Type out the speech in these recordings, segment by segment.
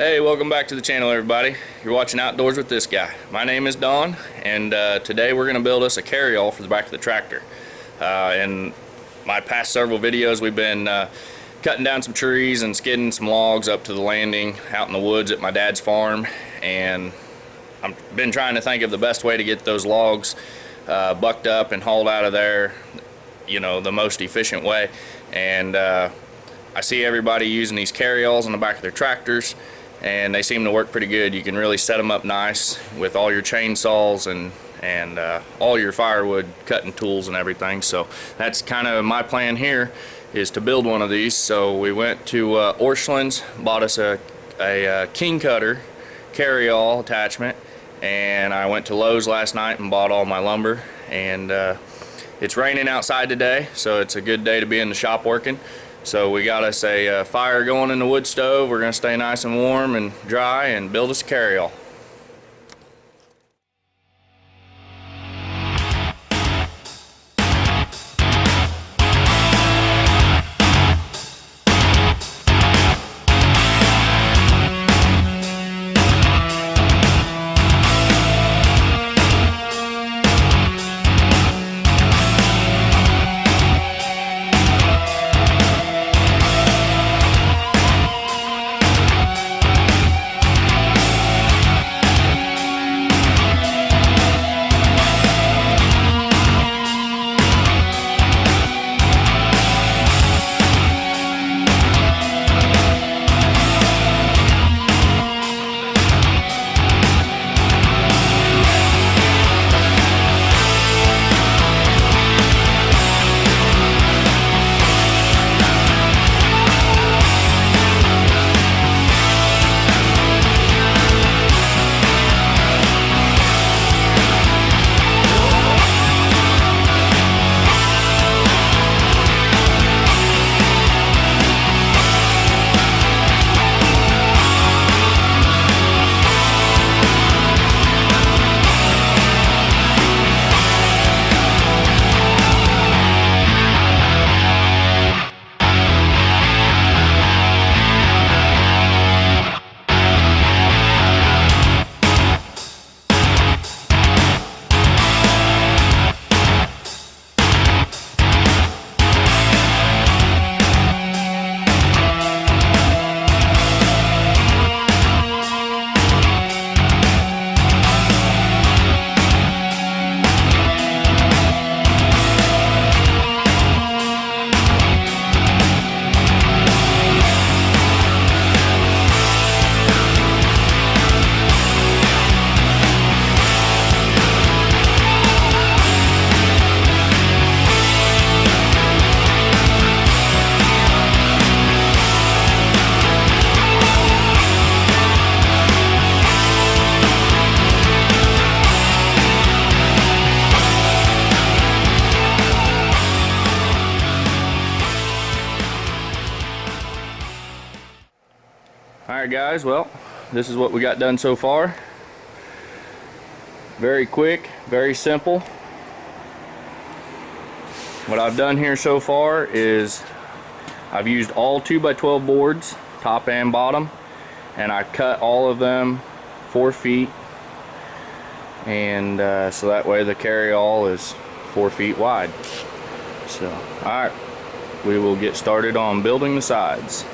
Hey, welcome back to the channel, everybody. You're watching Outdoors with this guy. My name is Don, and today we're going to build us a carryall for the back of the tractor. In my past several videos, we've been cutting down some trees and skidding some logs up to the landing out in the woods at my dad's farm, and I've been trying to think of the best way to get those logs bucked up and hauled out of there, you know, the most efficient way. And I see everybody using these carryalls on the back of their tractors, and they seem to work pretty good. You can really set them up nice with all your chainsaws and all your firewood cutting tools and everything. So that's kind of my plan here, is to build one of these. So we went to Orscheln's, bought us a king cutter carryall attachment, and I went to Lowe's last night and bought all my lumber. And it's raining outside today, so it's a good day to be in the shop working. So we got us a fire going in the wood stove. We're gonna stay nice and warm and dry and build us a carryall. Alright guys, well, this is what we got done so far. Very quick, very simple. What I've done here so far is I've used all 2x12 boards, top and bottom, and I cut all of them 4 feet, and so that way the carryall is 4 feet wide. So, alright, we will get started on building the sides.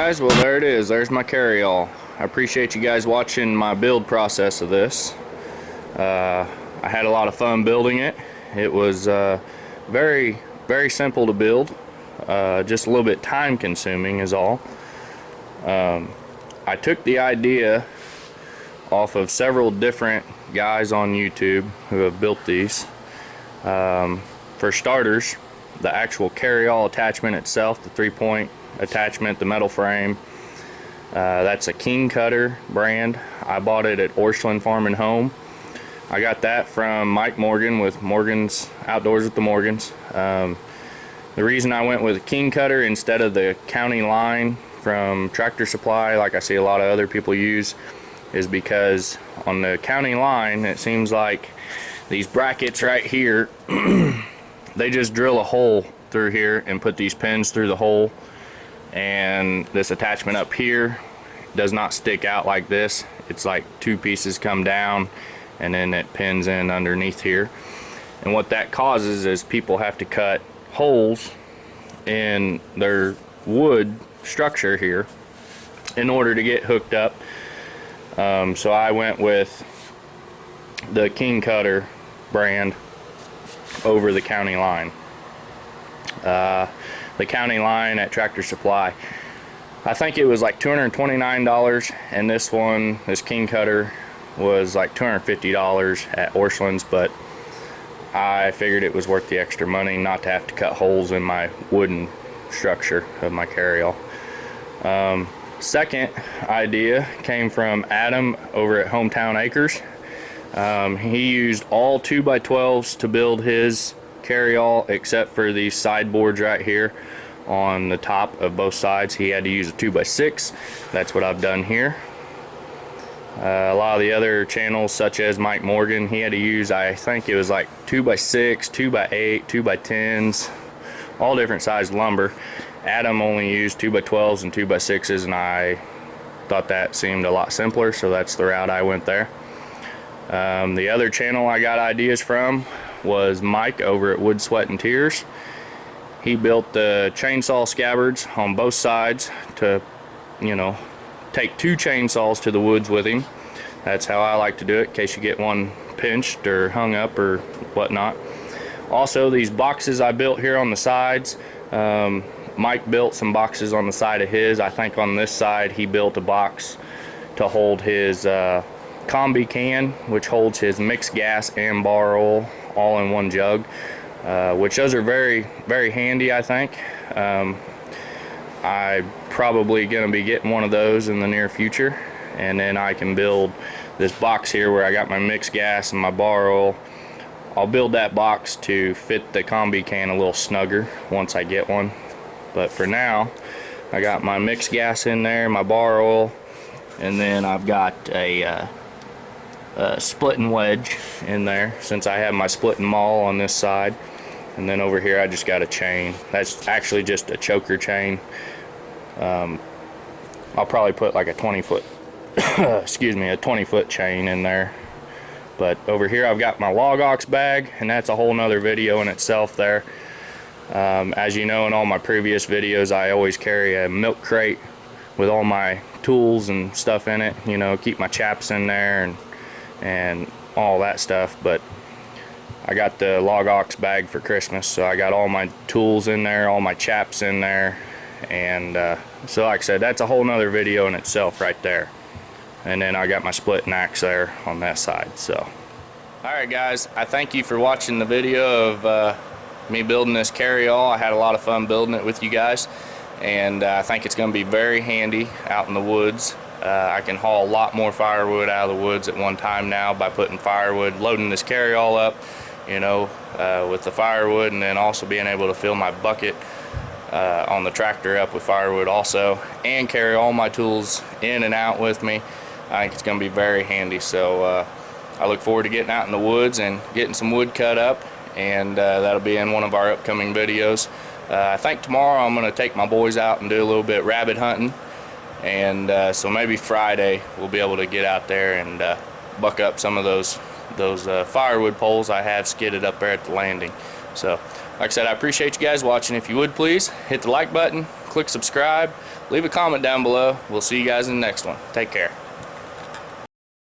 guys, well there it is. There's my carryall. I appreciate you guys watching my build process of this. I had a lot of fun building it. It was very simple to build, just a little bit time consuming is all. I took the idea off of several different guys on YouTube who have built these. For starters, the actual carryall attachment itself, the 3-point attachment, the metal frame, that's a King Cutter brand. I bought it at Orscheln Farm and Home. I got that from Mike Morgan with Morgan's Outdoors with the Morgans. The reason I went with a King Cutter instead of the county line from Tractor Supply like I see a lot of other people use is because on the county line it seems like these brackets right here they just drill a hole through here and put these pins through the hole, and this attachment up here does not stick out like this. It's like two pieces come down and then it pins in underneath here, and what that causes is people have to cut holes in their wood structure here in order to get hooked up. So I went with the King Cutter brand over the county line. The county line at Tractor Supply, I think it was like $229, and this King Cutter was like $250 at Orscheln's, but I figured it was worth the extra money not to have to cut holes in my wooden structure of my carryall. Second idea came from Adam over at Hometown Acres. He used all 2x12s to build his carryall except for these sideboards right here on the top of both sides. He had to use a 2x6. That's what I've done here. A lot of the other channels such as Mike Morgan, he had to use, I think it was like 2x6, 2x8, 2x10s, all different size lumber. Adam only used 2x12s and 2x6s, and I thought that seemed a lot simpler, so that's the route I went there. The other channel I got ideas from was Mike over at Wood, Sweat and Tears. He built the chainsaw scabbards on both sides to, you know, take 2 chainsaws to the woods with him. That's how I like to do it, in case you get one pinched or hung up or whatnot. Also, these boxes I built here on the sides, Mike built some boxes on the side of his. I think on this side he built a box to hold his combi can, which holds his mixed gas and bar oil all in one jug, which those are very handy, I think. I'm probably going to be getting one of those in the near future, and then I can build this box here where I got my mixed gas and my bar oil. I'll build that box to fit the combi can a little snugger once I get one. But for now, I got my mixed gas in there, my bar oil, and then I've got a splitting wedge in there since I have my splitting maul on this side. And then over here I just got a chain. That's actually just a choker chain. I'll probably put like a 20-foot excuse me, a 20-foot chain in there. But over here I've got my log ox bag, and that's a whole nother video in itself there. As you know, in all my previous videos, I always carry a milk crate with all my tools and stuff in it, you know, keep my chaps in there and all that stuff. But I got the log ox bag for Christmas, so I got all my tools in there, all my chaps in there, and so like I said, that's a whole nother video in itself right there. And then I got my splitting axe there on that side. So alright guys, I thank you for watching the video of me building this carryall. I had a lot of fun building it with you guys, and I think it's going to be very handy out in the woods. I can haul a lot more firewood out of the woods at one time now by putting firewood, loading this carryall up, you know, with the firewood, and then also being able to fill my bucket on the tractor up with firewood also, and carry all my tools in and out with me. I think it's going to be very handy. So I look forward to getting out in the woods and getting some wood cut up, and that'll be in one of our upcoming videos. I think tomorrow I'm going to take my boys out and do a little bit rabbit hunting, and so maybe Friday we'll be able to get out there and buck up some of those firewood poles I have skidded up there at the landing. So like I said, I appreciate you guys watching. If you would please hit the like button, click subscribe, leave a comment down below. We'll see you guys in the next one. Take care.